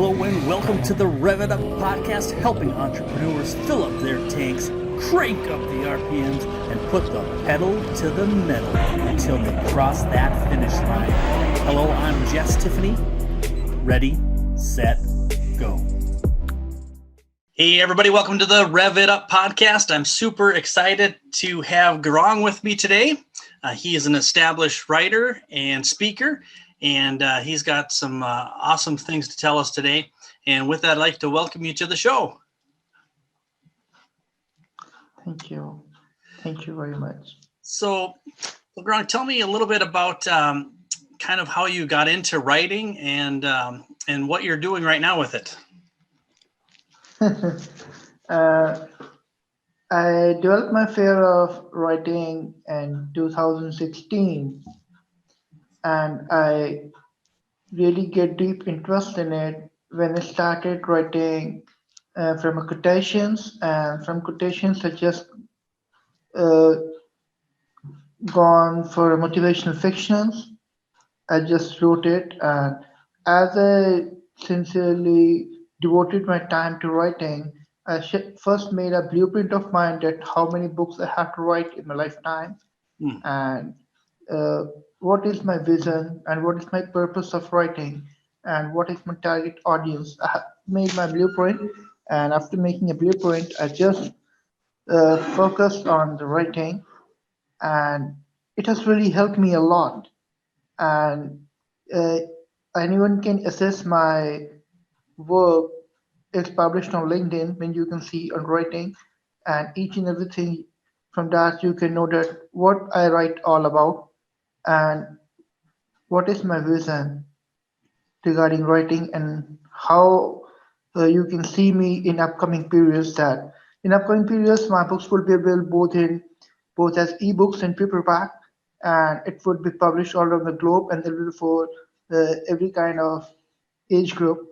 Hello and welcome to the Rev It Up podcast, helping entrepreneurs fill up their tanks, crank up the RPMs, and put the pedal to the metal until they cross that finish line. Hello, I'm Jess Tiffany. Ready, set, go. Hey everybody, welcome to the Rev It Up podcast. I'm super excited to have Guarang with me today. He is an established writer and speaker, and he's got some awesome things to tell us today. And with that, I'd like to welcome you to the show. Thank you. Thank you very much. So, Guarang, tell me a little bit about kind of how you got into writing and what you're doing right now with it. I developed my fear of writing in 2016, and I really get deep interest in it when I started writing from quotations, and from quotations I just uh, gone for motivational fictions. I just wrote it, and as I sincerely devoted my time to writing, I first made a blueprint of mine that how many books I have to write in my lifetime, and uh, what is my vision, and what is my purpose of writing, and what is my target audience. I have made my blueprint, and after making a blueprint, I just focused on the writing, and it has really helped me a lot. And uh, anyone can assess my work. It's published on LinkedIn when you can see on writing, and each and everything from that you can know that what I write all about and what is my vision regarding writing, and how you can see me in upcoming periods. That in upcoming periods my books will be available both as ebooks and paperback, and it would be published all around the globe, and it will be for every kind of age group.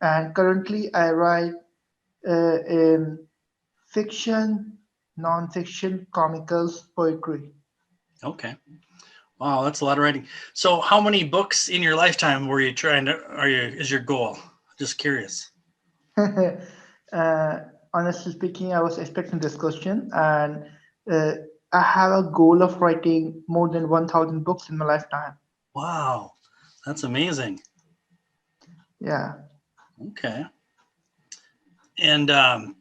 And currently I write in fiction, non-fiction, comicals, poetry. Okay. Wow, that's a lot of writing. So how many books in your lifetime were you is your goal? Just curious. uh, Honestly speaking, I was expecting this question, and uh, I have a goal of writing more than 1,000 books in my lifetime. Wow, that's amazing. Yeah. Okay. And how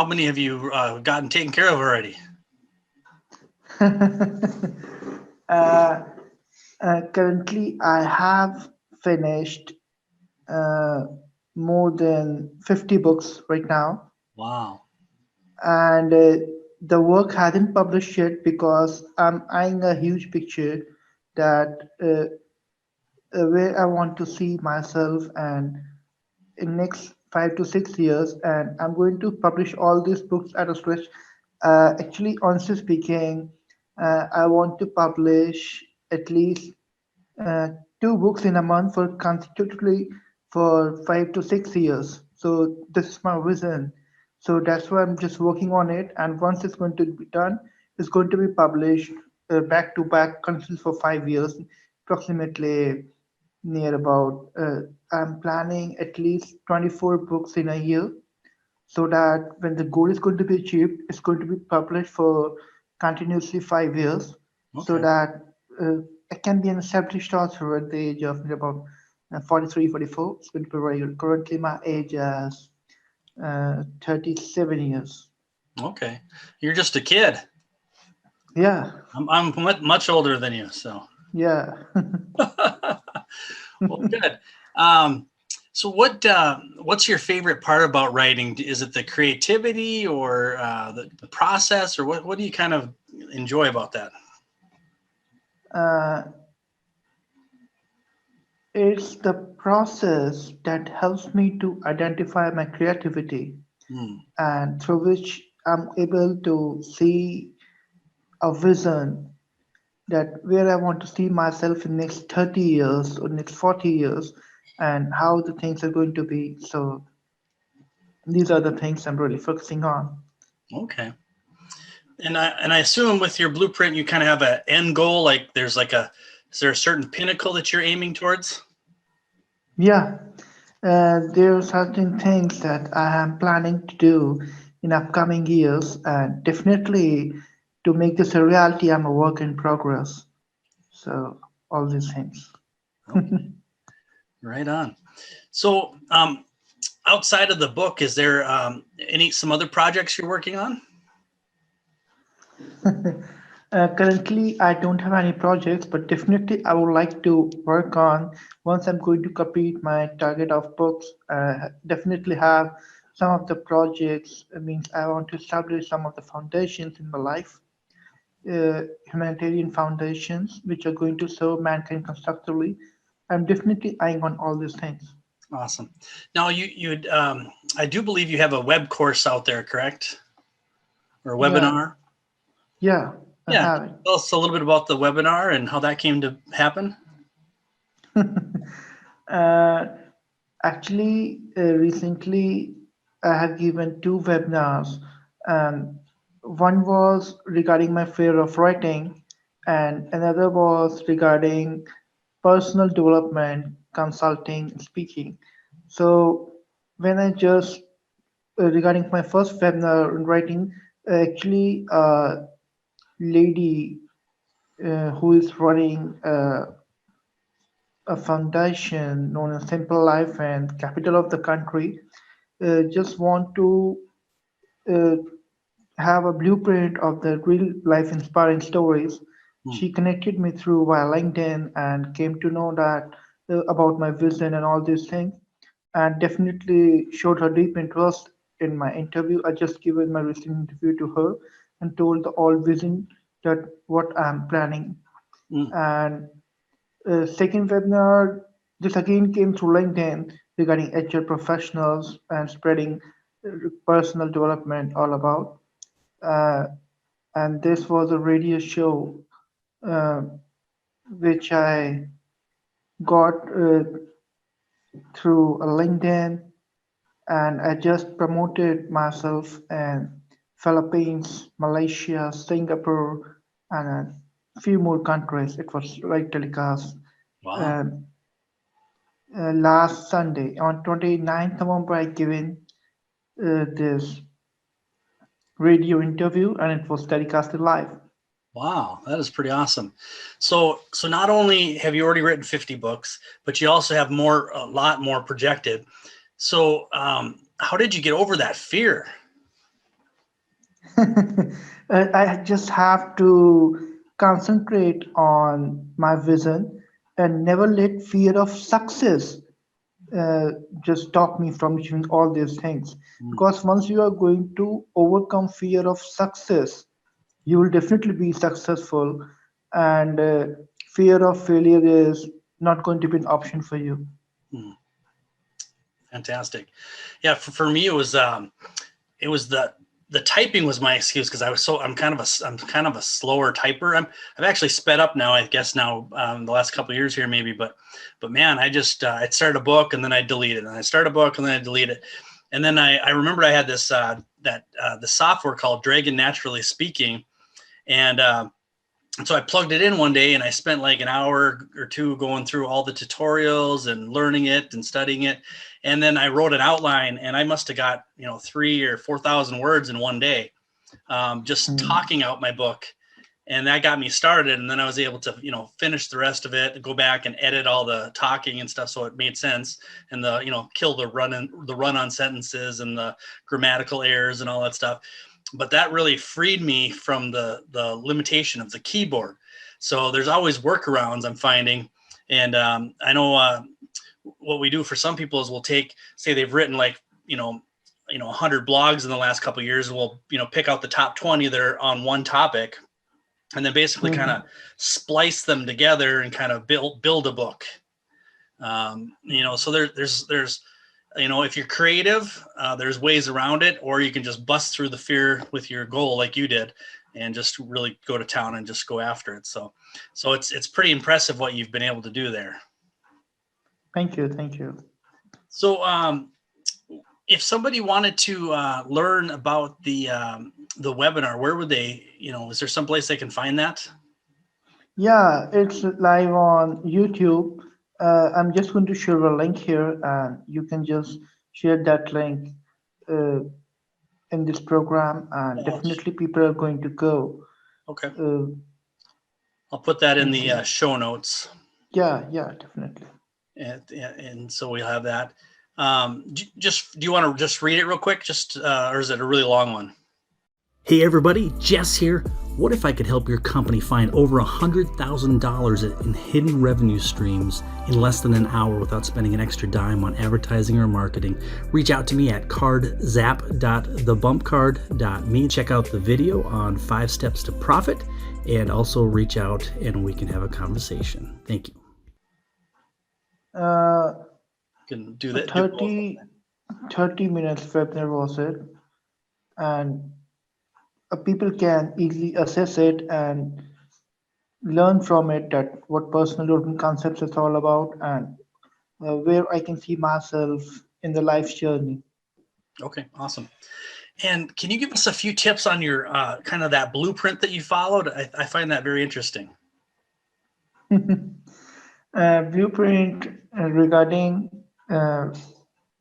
many have you gotten taken care of already? uh, Currently, I have finished uh, more than 50 books right now, Wow. and the work hasn't published yet because I'm eyeing a huge picture that where I want to see myself and in next 5 to 6 years, and I'm going to publish all these books at a stretch. Actually, honestly speaking, I want to publish at least uh, 2 books in a month for consecutively for 5 to 6 years. So this is my vision. So that's why I'm just working on it. And once it's going to be done, it's going to be published back to back continuously for 5 years, approximately near about. I'm planning at least 24 books in a year, so that when the goal is going to be achieved, it's going to be published for continuously 5 years, so Okay. that uh, I can be an established author at the age of about 43, 44. It's going to be very good. Currently, my age is 37 years. Okay. You're just a kid. Yeah, I'm much older than you, so. yeah. Well, good. So what's your favorite part about writing? Is it the creativity or the process, or what do you kind of enjoy about that? uh, it's the process that helps me to identify my creativity, Hmm. and through which I'm able to see a vision that where I want to see myself in next 30 years or next 40 years, and how the things are going to be. So these are the things I'm really focusing on. Okay. And I assume with your blueprint, you kind of have an end goal. Like is there a certain pinnacle that you're aiming towards? Yeah, there are certain things that I am planning to do in upcoming years, and definitely to make this a reality, I'm a work in progress. So, all these things. Okay, right on. So, outside of the book, is there some other projects you're working on? Currently, I don't have any projects, but definitely I would like to work on once I'm going to complete my target of books. Definitely have some of the projects. It means I want to establish some of the foundations in my life, humanitarian foundations, which are going to serve mankind constructively. I'm definitely eyeing on all these things. Awesome. Now, I do believe you have a web course out there, correct? Or a Yeah, webinar? yeah, I Yeah. have Tell us a little bit about the webinar and how that came to happen. it. uh, Actually, recently I have given two webinars, and one was regarding my fear of writing, and another was regarding personal development, consulting, speaking. So, when I just regarding my first webinar on writing, actually, a lady who is running a foundation known as Simple Life and capital of the country just want to uh, have a blueprint of the real life inspiring stories. Hmm. She connected me through via LinkedIn and came to know that about my vision and all these things, and definitely showed her deep interest in my interview. I just given my recent interview to her and told the all vision that what I'm planning. Mm. And second webinar, this again came through LinkedIn regarding HR professionals and spreading personal development all about. Uh, and this was a radio show uh, which I got through a LinkedIn, and I just promoted myself in Philippines, Malaysia, Singapore, and a few more countries. It was like telecast. Wow. Um, Last Sunday on 29th November, I given this radio interview, and it was telecasted live. Wow, that is pretty awesome. So not only have you already written 50 books, but you also have a lot more projected. So, how did you get over that fear? I just have to concentrate on my vision and never let fear of success uh, just stop me from doing all these things. Mm. Because once you are going to overcome fear of success, you will definitely be successful, and fear of failure is not going to be an option for you. Mm. Fantastic. Yeah, for me it was the typing was my excuse because I'm kind of a slower typer. I've actually sped up now, I guess now the last couple of years here maybe, but man, I'd start a book and then I delete it, and I start a book and then I delete it, and then I remembered I had this the software called Dragon Naturally Speaking, and so I plugged it in one day and I spent like an hour or two going through all the tutorials and learning it and studying it. And then I wrote an outline, and I must have got, 3 or 4,000 words in one day, just Hmm. talking out my book. And that got me started. And then I was able to, finish the rest of it and go back and edit all the talking and stuff, so it made sense, and kill the run on sentences and the grammatical errors and all that stuff. But that really freed me from the limitation of the keyboard. So there's always workarounds I'm finding, and I know what we do for some people is we'll say they've written like 100 blogs in the last couple of years, and we'll pick out the top 20 that are on one topic, and then basically kind of Hmm. splice them together and kind of build a book. So there's if you're creative, there's ways around it, or you can just bust through the fear with your goal like you did, and just really go to town and just go after it. So it's pretty impressive what you've been able to do there. Thank you, thank you. So if somebody wanted to learn about the webinar, where would they? Is there some place they can find that? Yeah, it's live on YouTube. I'm just going to share a link here, and you can just share that link uh, in this program, and Oh, definitely people are going to go okay. uh, I'll put that in and the see. show notes, Yeah, yeah, definitely. and so we'll have that. Just do you want to just read it real quick? Just or is it a really long one? Hey everybody, Jess here. What if I could help your company find over $100,000 in hidden revenue streams in less than an hour without spending an extra dime on advertising or marketing? Reach out to me at cardzap.thebumpcard.me. Check out the video on 5 steps to profit, and also reach out and we can have a conversation. Thank you. Uh, You can do a that. Do both. 30 minutes webinar was it, and people can easily assess it and learn from it that what personal development concepts it's all about, and where I can see myself in the life journey. Okay, awesome. And can you give us a few tips on your kind of that blueprint that you followed? I find that very interesting. Blueprint regarding uh,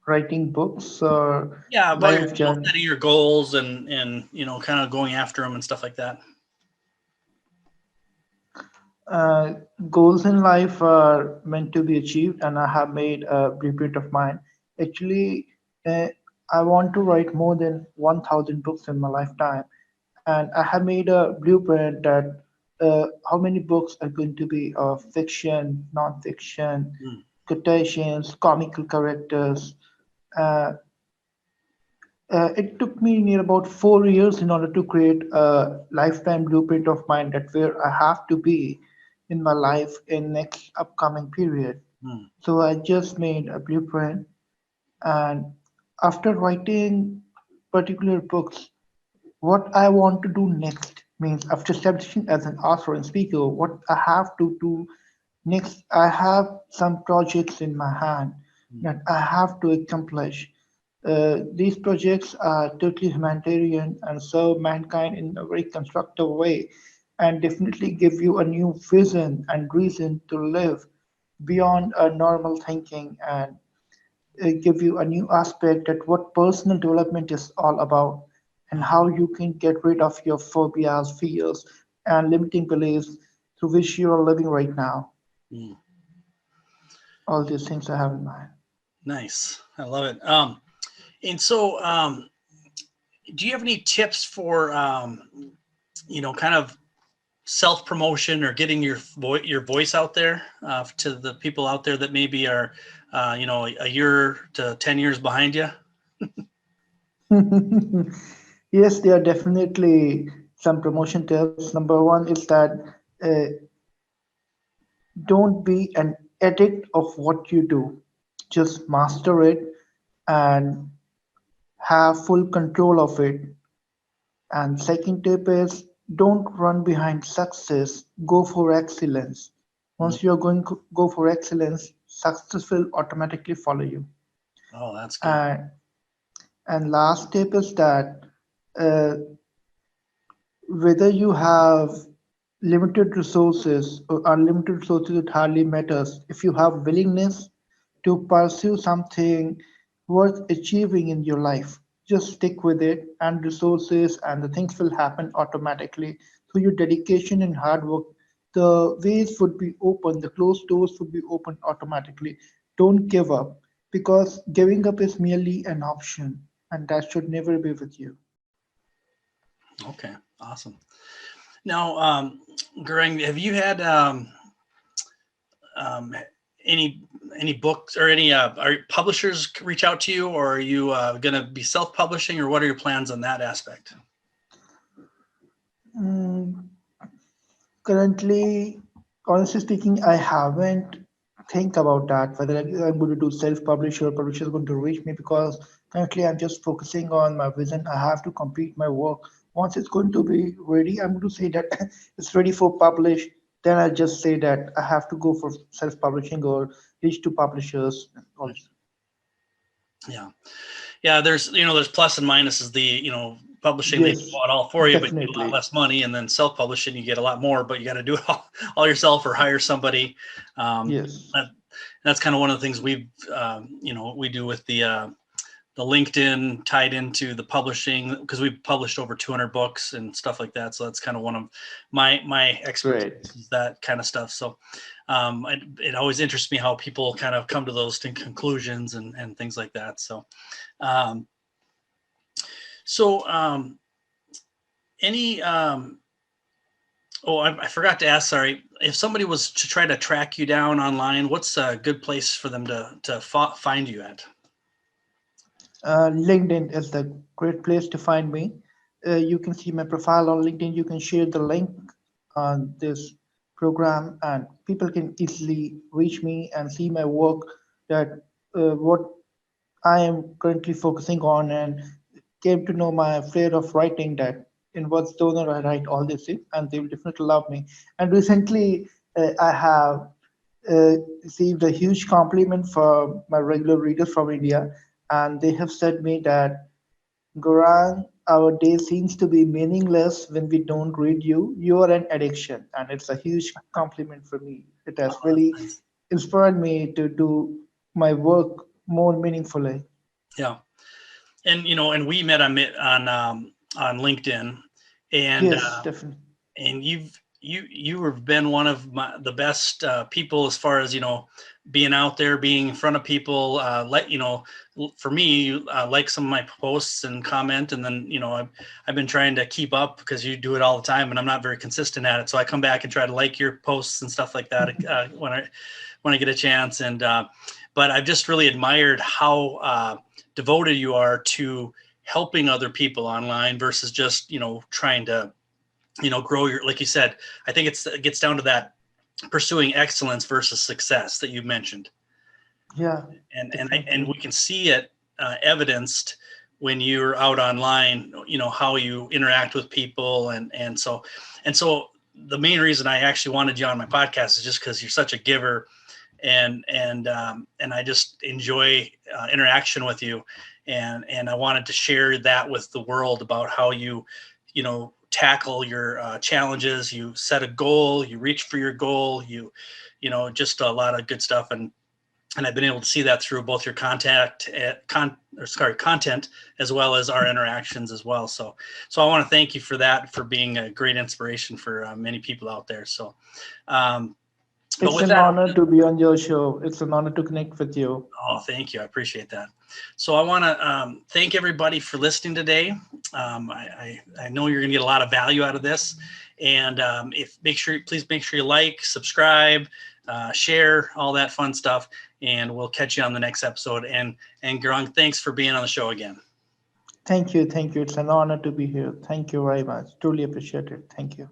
writing books or Yeah, about your life journey. setting your goals and kind of going after them and stuff like that. Uh, Goals in life are meant to be achieved, and I have made a blueprint of mine. Actually, uh, I want to write more than 1,000 books in my lifetime, and I have made a blueprint that how many books are going to be of fiction, non-fiction, Mm. quotations, comical characters. Uh, it took me near about 4 years in order to create a lifetime blueprint of mine that where I have to be in my life in next upcoming period. Mm. So I just made a blueprint, and after writing particular books, what I want to do next means after establishing as an author and speaker, what I have to do next, I have some projects in my hand Mm. that I have to accomplish. These projects are totally humanitarian and serve mankind in a very constructive way, and definitely give you a new vision and reason to live beyond a normal thinking, and give you a new aspect at what personal development is all about, and how you can get rid of your phobias, fears, and limiting beliefs through which you are living right now. Mm. All these things I have in mind. Nice. I love it. And so, do you have any tips for, kind of self promotion or getting your voice out there to the people out there that maybe are, a year to 10 years behind you? Yes, there are definitely some promotion tips. Number one is that uh, don't be an addict of what you do. Just master it and have full control of it. And second tip is don't run behind success, go for excellence. Mm. Once you're going to go for excellence, success will automatically follow you. Oh, that's good. And, and last tip is that uh, whether you have limited resources or unlimited resources, it hardly matters. If you have willingness to pursue something worth achieving in your life, just stick with it, and resources and the things will happen automatically through your dedication and hard work. The ways would be open, the closed doors would be open automatically. Don't give up, because giving up is merely an option, and that should never be with you. Okay, awesome. Now, Guarang, have you had um, any books or any are publishers reach out to you, or are you going to be self publishing, or what are your plans on that aspect? Mm, Currently, honestly speaking, I haven't think about that whether I'm going to do self-publish or publisher is going to reach me, because currently I'm just focusing on my vision. I have to complete my work. Once it's going to be ready, I'm going to say that it's ready for publish. Then I just say that I have to go for self-publishing or reach to publishers. Yeah. Yeah, there's plus and minuses. Publishing, they do Yes, it all for you, but you get a lot definitely. less money, and then self-publishing, you get a lot more, but you got to do it all yourself or hire somebody. Um, Yes. That's kind of one of the things we do with the LinkedIn tied into the publishing, because we've published over 200 books and stuff like that. So that's kind of one of my expertise, Great. is that kind of stuff. So it always interests me how people kind of come to those conclusions and things like that. So, um, so any, oh, I forgot to ask, sorry, if somebody was to try to track you down online, what's a good place for them to find you at? LinkedIn is the great place to find me. You can see my profile on LinkedIn. You can share the link on this program, and people can easily reach me and see my work. That what I am currently focusing on, and came to know my flair of writing, that in what stoner I write all this things, and they will definitely love me. And recently, I have received a huge compliment from my regular readers from India, and they have said me that, Guarang, our day seems to be meaningless when we don't read you. You are an addiction, and it's a huge compliment for me. It has Oh, that's really nice. inspired me to do my work more meaningfully. Yeah. And we met on LinkedIn, and Yes, definitely. you have been one of the best people, as far as being out there, being in front of people. For me, you like some of my posts and comment, and then I've been trying to keep up, because you do it all the time, and I'm not very consistent at it. So I come back and try to like your posts and stuff like that when I get a chance. And but I've just really admired how devoted you are to helping other people online, versus just trying to grow your, like you said. I think it gets down to that pursuing excellence versus success that you mentioned. Yeah, And we definitely. can see it evidenced when you're out online, how you interact with people. And so the main reason I actually wanted you on my podcast is just because you're such a giver, and I just enjoy interaction with you, and I wanted to share that with the world, about how you tackle your challenges. You set a goal, you reach for your goal, just a lot of good stuff. And I've been able to see that through both your content, as well as our interactions as well. So I want to thank you for that, for being a great inspiration for many people out there. So, but It's with an that, honor to be on your show. It's an honor to connect with you. oh, thank you. I appreciate that. So I want to thank everybody for listening today. I know you're going to get a lot of value out of this. And if please make sure you like, subscribe, share, all that fun stuff. And we'll catch you on the next episode. And Guarang, thanks for being on the show again. Thank you. Thank you. It's an honor to be here. Thank you very much. Truly appreciate it. Thank you.